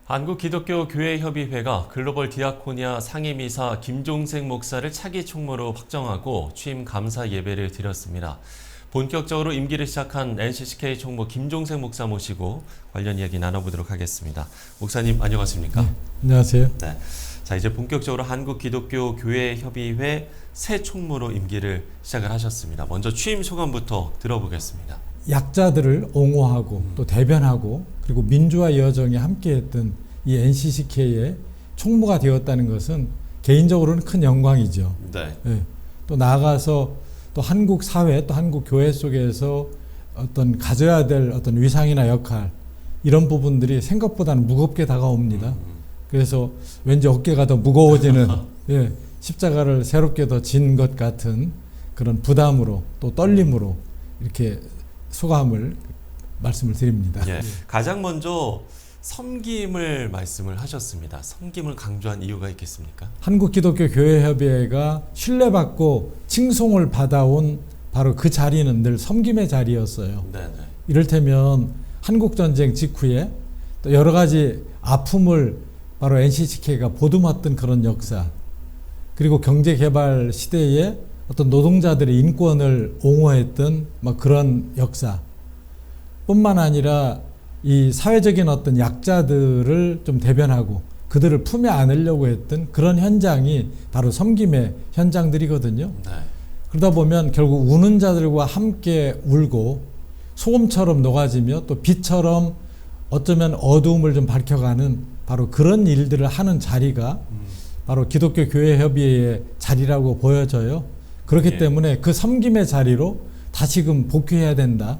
한국기독교교회협의회가 글로벌 디아코니아 상임이사 김종생 목사를 차기 총무로 확정하고 취임 감사 예배를 드렸습니다. 본격적으로 임기를 시작한 NCCK 총무 김종생 목사 모시고 관련 이야기 나눠보도록 하겠습니다. 목사님 안녕하십니까? 네, 안녕하세요. 네. 자, 이제 본격적으로 한국기독교교회협의회 새 총무로 임기를 시작을 하셨습니다. 먼저 취임 소감부터 들어보겠습니다. 약자들을 옹호하고 또 대변하고 그리고 민주화 여정에 함께했던 이 NCCK의 총무가 되었다는 것은 개인적으로는 큰 영광이죠. 네. 네. 또 나아가서 또 한국 사회 또 한국 교회 속에서 어떤 가져야 될 어떤 위상이나 역할 이런 부분들이 생각보다는 무겁게 다가옵니다. 그래서 왠지 어깨가 더 무거워지는 예, 십자가를 새롭게 더 진 것 같은 그런 부담으로 또 떨림으로 이렇게 소감을 말씀을 드립니다. 예. 가장 먼저 섬김을 말씀을 하셨습니다. 섬김을 강조한 이유가 있겠습니까? 한국기독교교회협의회가 신뢰받고 칭송을 받아온 바로 그 자리는 늘 섬김의 자리였어요. 네네. 이를테면 한국전쟁 직후에 또 여러 가지 아픔을 바로 NCCK가 보듬었던 그런 역사, 그리고 경제개발 시대에 어떤 노동자들의 인권을 옹호했던 그런 역사 뿐만 아니라 이 사회적인 어떤 약자들을 좀 대변하고 그들을 품에 안으려고 했던 그런 현장이 바로 섬김의 현장들이거든요. 네. 그러다 보면 결국 우는 자들과 함께 울고 소금처럼 녹아지며 또 빛처럼 어쩌면 어두움을 좀 밝혀가는 바로 그런 일들을 하는 자리가 바로 기독교 교회 협의회의 자리라고 보여져요. 그렇기 예. 때문에 그 섬김의 자리로 다시금 복귀해야 된다.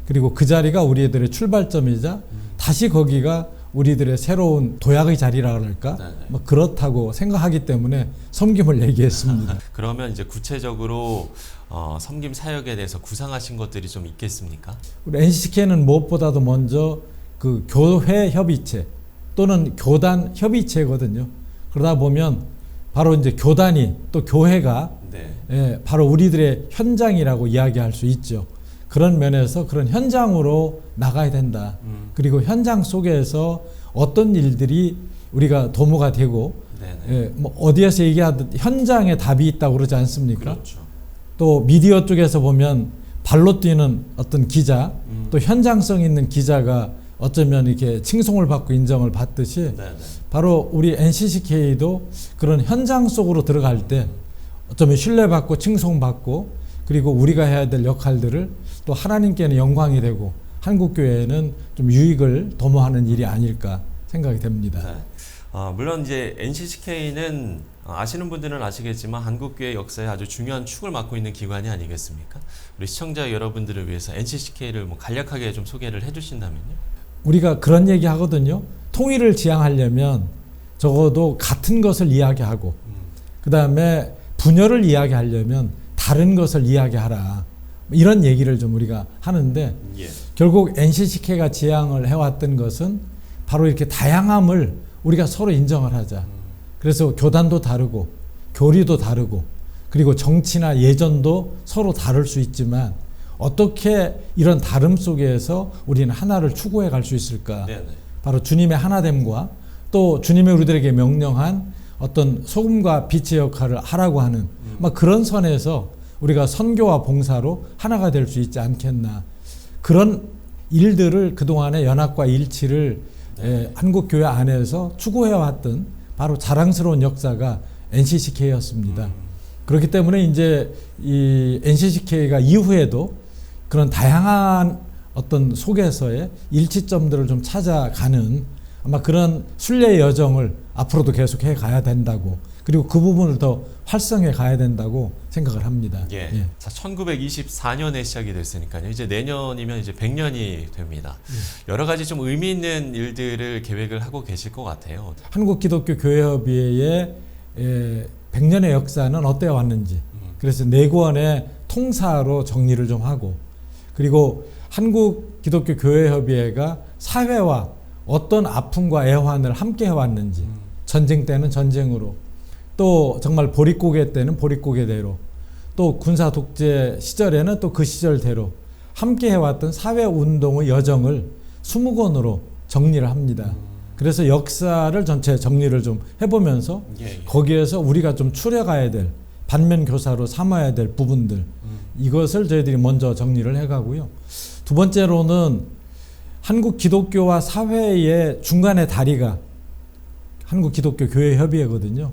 그리고 그 자리가 우리들의 출발점이자 다시 거기가 우리들의 새로운 도약의 자리라 그럴까? 그렇다고 생각하기 때문에 섬김을 얘기했습니다. 그러면 이제 구체적으로 섬김 사역에 대해서 구상하신 것들이 좀 있겠습니까? 우리 NCCK는 무엇보다도 먼저 그 교회 협의체 또는 교단 협의체거든요. 그러다 보면 바로 이제 교단이 또 교회가 네. 예, 바로 우리들의 현장이라고 이야기할 수 있죠. 그런 면에서 그런 현장으로 나가야 된다. 그리고 현장 속에서 어떤 일들이 우리가 도모가 되고 예, 어디에서 얘기하듯 현장에 답이 있다고 그러지 않습니까? 그렇죠. 또 미디어 쪽에서 보면 발로 뛰는 어떤 기자, 또 현장성 있는 기자가 어쩌면 이렇게 칭송을 받고 인정을 받듯이 바로 우리 NCCK도 그런 현장 속으로 들어갈 때 어쩌면 신뢰받고 칭송받고 그리고 우리가 해야 될 역할들을 또 하나님께는 영광이 되고 한국교회에는 좀 유익을 도모하는 일이 아닐까 생각이 됩니다. 네. 물론 이제 NCCK는 아시는 분들은 아시겠지만 한국교회 역사에 아주 중요한 축을 맡고 있는 기관이 아니겠습니까? 우리 시청자 여러분들을 위해서 NCCK를 간략하게 좀 소개를 해주신다면요. 우리가 그런 얘기 하거든요. 통일을 지향하려면 적어도 같은 것을 이야기하고 그 다음에 분열을 이야기하려면 다른 것을 이야기하라. 이런 얘기를 좀 우리가 하는데 예. 결국 NCCK가 지향을 해왔던 것은 바로 이렇게 다양함을 우리가 서로 인정을 하자. 그래서 교단도 다르고 교리도 다르고 그리고 정치나 예전도 서로 다를 수 있지만 어떻게 이런 다름 속에서 우리는 하나를 추구해 갈 수 있을까? 네네. 바로 주님의 하나됨과 또 주님의 우리들에게 명령한 어떤 소금과 빛의 역할을 하라고 하는 그런 선에서 우리가 선교와 봉사로 하나가 될 수 있지 않겠나. 그런 일들을 그동안의 연합과 일치를 한국교회 안에서 추구해왔던 바로 자랑스러운 역사가 NCCK였습니다. 그렇기 때문에 이제 이 NCCK가 이후에도 그런 다양한 어떤 속에서의 일치점들을 좀 찾아가는 아마 그런 순례의 여정을 앞으로도 계속해 가야 된다고 그리고 그 부분을 더 활성해 가야 된다고 생각을 합니다. 예. 예. 자, 1924년에 시작이 됐으니까요. 이제 내년이면 이제 100년이 됩니다. 여러 가지 좀 의미 있는 일들을 계획을 하고 계실 것 같아요. 한국기독교교회협의회의 100년의 역사는 어때 왔는지 그래서 4권의 통사로 정리를 좀 하고 그리고 한국기독교교회협의회가 사회와 어떤 아픔과 애환을 함께 해왔는지 전쟁 때는 전쟁으로 또 정말 보릿고개 때는 보릿고개대로 또 군사 독재 시절에는 또 그 시절대로 함께 해왔던 사회운동의 여정을 20권으로 정리를 합니다. 그래서 역사를 전체 정리를 좀 해보면서 예. 거기에서 우리가 좀 추려가야 될 반면 교사로 삼아야 될 부분들 이것을 저희들이 먼저 정리를 해가고요. 두 번째로는 한국 기독교와 사회의 중간의 다리가 한국 기독교 교회 협의회거든요.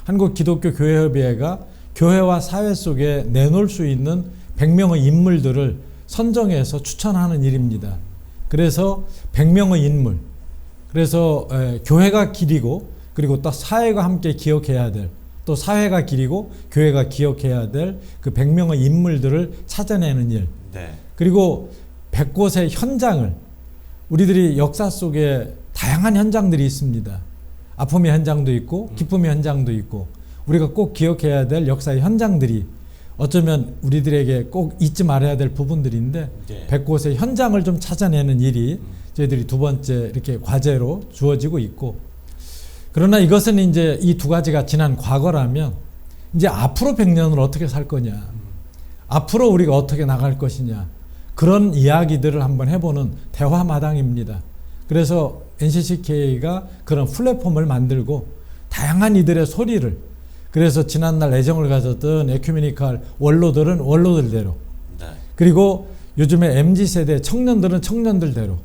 한국 기독교 교회 협의회가 교회와 사회 속에 내놓을 수 있는 100명의 인물들을 선정해서 추천하는 일입니다. 그래서 100명의 인물, 그래서 교회가 기리고 그리고 또 사회가 함께 기억해야 될, 또 사회가 기리고 교회가 기억해야 될 그 100명의 인물들을 찾아내는 일. 네. 그리고 100곳의 현장을, 우리들이 역사 속에 다양한 현장들이 있습니다. 아픔의 현장도 있고 기쁨의 현장도 있고 우리가 꼭 기억해야 될 역사의 현장들이 어쩌면 우리들에게 꼭 잊지 말아야 될 부분들인데 네. 100곳의 현장을 좀 찾아내는 일이 저희들이 두 번째 이렇게 과제로 주어지고 있고, 그러나 이것은 이제 이 두 가지가 지난 과거라면 이제 앞으로 100년을 어떻게 살 거냐, 앞으로 우리가 어떻게 나갈 것이냐, 그런 이야기들을 한번 해보는 대화마당입니다. 그래서 NCCK가 그런 플랫폼을 만들고 다양한 이들의 소리를, 그래서 지난날 애정을 가졌던 에큐메니칼 원로들은 원로들대로, 네. 그리고 요즘에 MZ세대 청년들은 청년들대로,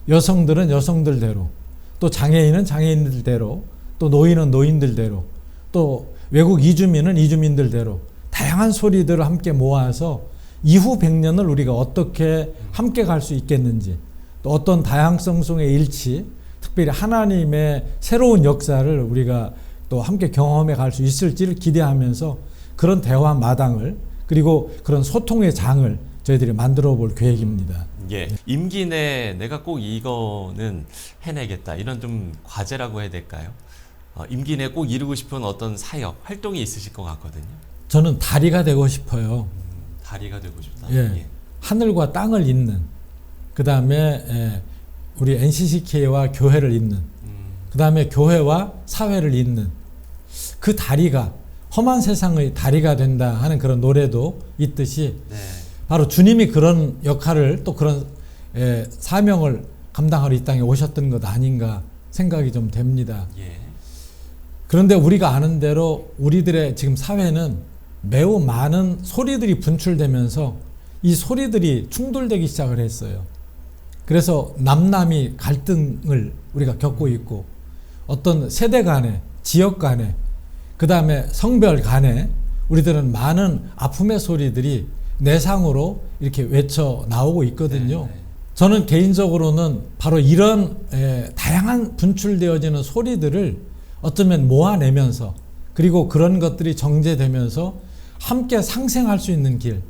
여성들은 여성들대로, 또 장애인은 장애인들대로, 또 노인은 노인들대로, 또 외국 이주민은 이주민들대로 다양한 소리들을 함께 모아서 이후 100년을 우리가 어떻게 함께 갈 수 있겠는지, 또 어떤 다양성 속의 일치, 특별히 하나님의 새로운 역사를 우리가 또 함께 경험해 갈 수 있을지를 기대하면서 그런 대화 마당을, 그리고 그런 소통의 장을 저희들이 만들어 볼 계획입니다. 예. 임기 내에 내가 꼭 이거는 해내겠다, 이런 좀 과제라고 해야 될까요? 임기 내에 꼭 이루고 싶은 어떤 사역, 활동이 있으실 것 같거든요. 저는 다리가 되고 싶어요. 다리가 되고 싶다. 예. 하늘과 땅을 잇는, 그 다음에 우리 NCCK와 교회를 잇는, 그 다음에 교회와 사회를 잇는 그 다리가 험한 세상의 다리가 된다 하는 그런 노래도 있듯이 네. 바로 주님이 그런 역할을, 또 그런 사명을 감당하러 이 땅에 오셨던 것 아닌가 생각이 좀 됩니다. 예. 그런데 우리가 아는 대로 우리들의 지금 사회는 매우 많은 소리들이 분출되면서 이 소리들이 충돌되기 시작을 했어요. 그래서 남남이 갈등을 우리가 겪고 있고, 어떤 세대 간에, 지역 간에, 그 다음에 성별 간에 우리들은 많은 아픔의 소리들이 내상으로 이렇게 외쳐 나오고 있거든요. 네. 저는 개인적으로는 바로 이런 다양한 분출되어지는 소리들을 어쩌면 모아내면서, 그리고 그런 것들이 정제되면서 함께 상생할 수 있는 길,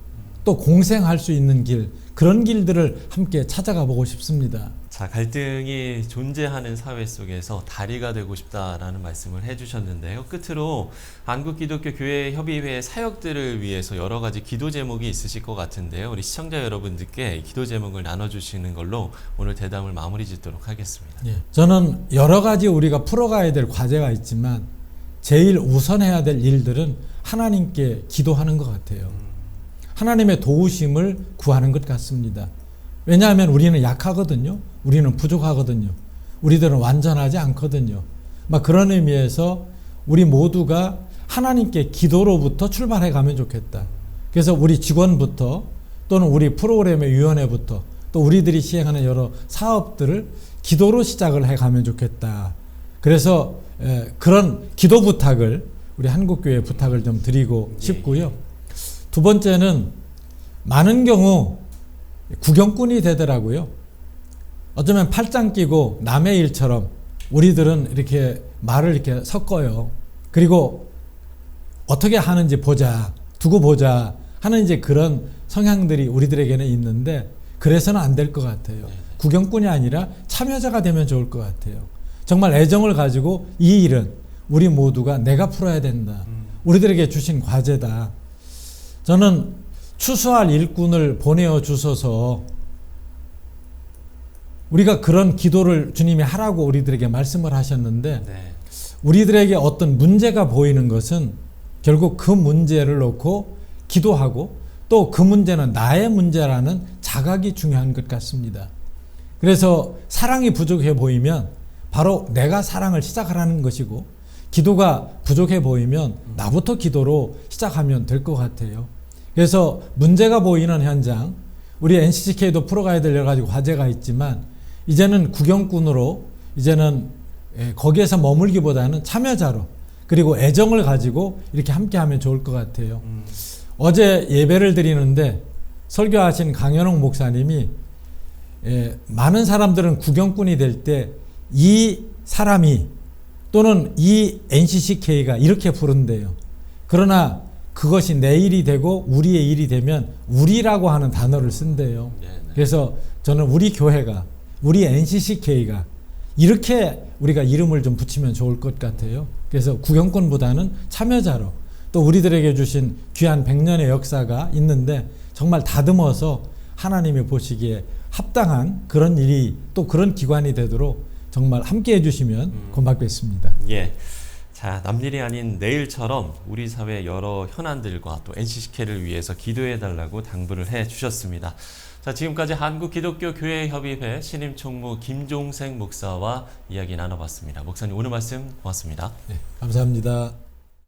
또 공생할 수 있는 길, 그런 길들을 함께 찾아가 보고 싶습니다. 자, 갈등이 존재하는 사회 속에서 다리가 되고 싶다라는 말씀을 해주셨는데요. 끝으로 한국기독교교회협의회 사역들을 위해서 여러 가지 기도 제목이 있으실 것 같은데요. 우리 시청자 여러분들께 기도 제목을 나눠주시는 걸로 오늘 대담을 마무리 짓도록 하겠습니다. 예. 저는 여러 가지 우리가 풀어가야 될 과제가 있지만 제일 우선해야 될 일들은 하나님께 기도하는 것 같아요. 하나님의 도우심을 구하는 것 같습니다. 왜냐하면 우리는 약하거든요. 우리는 부족하거든요. 우리들은 완전하지 않거든요. 막 그런 의미에서 우리 모두가 하나님께 기도로부터 출발해 가면 좋겠다. 그래서 우리 직원부터, 또는 우리 프로그램의 위원회부터, 또 우리들이 시행하는 여러 사업들을 기도로 시작을 해 가면 좋겠다. 그래서 그런 기도 부탁을 우리 한국교회 부탁을 좀 드리고 싶고요. 두 번째는 많은 경우 구경꾼이 되더라고요. 어쩌면 팔짱 끼고 남의 일처럼 우리들은 이렇게 말을 이렇게 섞어요. 그리고 어떻게 하는지 보자, 두고 보자 하는 이제 그런 성향들이 우리들에게는 있는데, 그래서는 안 될 것 같아요. 구경꾼이 아니라 참여자가 되면 좋을 것 같아요. 정말 애정을 가지고 이 일은 우리 모두가 내가 풀어야 된다. 우리들에게 주신 과제다. 저는 추수할 일꾼을 보내어 주소서, 우리가 그런 기도를 주님이 하라고 우리들에게 말씀을 하셨는데, 네. 우리들에게 어떤 문제가 보이는 것은 결국 그 문제를 놓고 기도하고, 또 그 문제는 나의 문제라는 자각이 중요한 것 같습니다. 그래서 사랑이 부족해 보이면 바로 내가 사랑을 시작하라는 것이고, 기도가 부족해 보이면 나부터 기도로 시작하면 될 것 같아요. 그래서 문제가 보이는 현장, 우리 NCCK도 풀어가야 될 여러 가지 과제가 있지만, 이제는 구경꾼으로, 이제는 거기에서 머물기보다는 참여자로, 그리고 애정을 가지고 이렇게 함께 하면 좋을 것 같아요. 어제 예배를 드리는데 설교하신 강현옥 목사님이 많은 사람들은 구경꾼이 될 때 이 사람이 또는 이 NCCK가 이렇게 부른대요. 그러나 그것이 내 일이 되고 우리의 일이 되면 우리라고 하는 단어를 쓴대요. 그래서 저는 우리 교회가, 우리 NCCK가 이렇게 우리가 이름을 좀 붙이면 좋을 것 같아요. 그래서 구경꾼보다는 참여자로, 또 우리들에게 주신 귀한 100년의 역사가 있는데 정말 다듬어서 하나님이 보시기에 합당한 그런 일이, 또 그런 기관이 되도록 정말 함께 해주시면 고맙겠습니다. 예. 자, 남일이 아닌 내일처럼 우리 사회 여러 현안들과 또 NCCK를 위해서 기도해달라고 당부를 해주셨습니다. 자, 지금까지 한국기독교교회협의회 신임총무 김종생 목사와 이야기 나눠봤습니다. 목사님, 오늘 말씀 고맙습니다. 네, 감사합니다.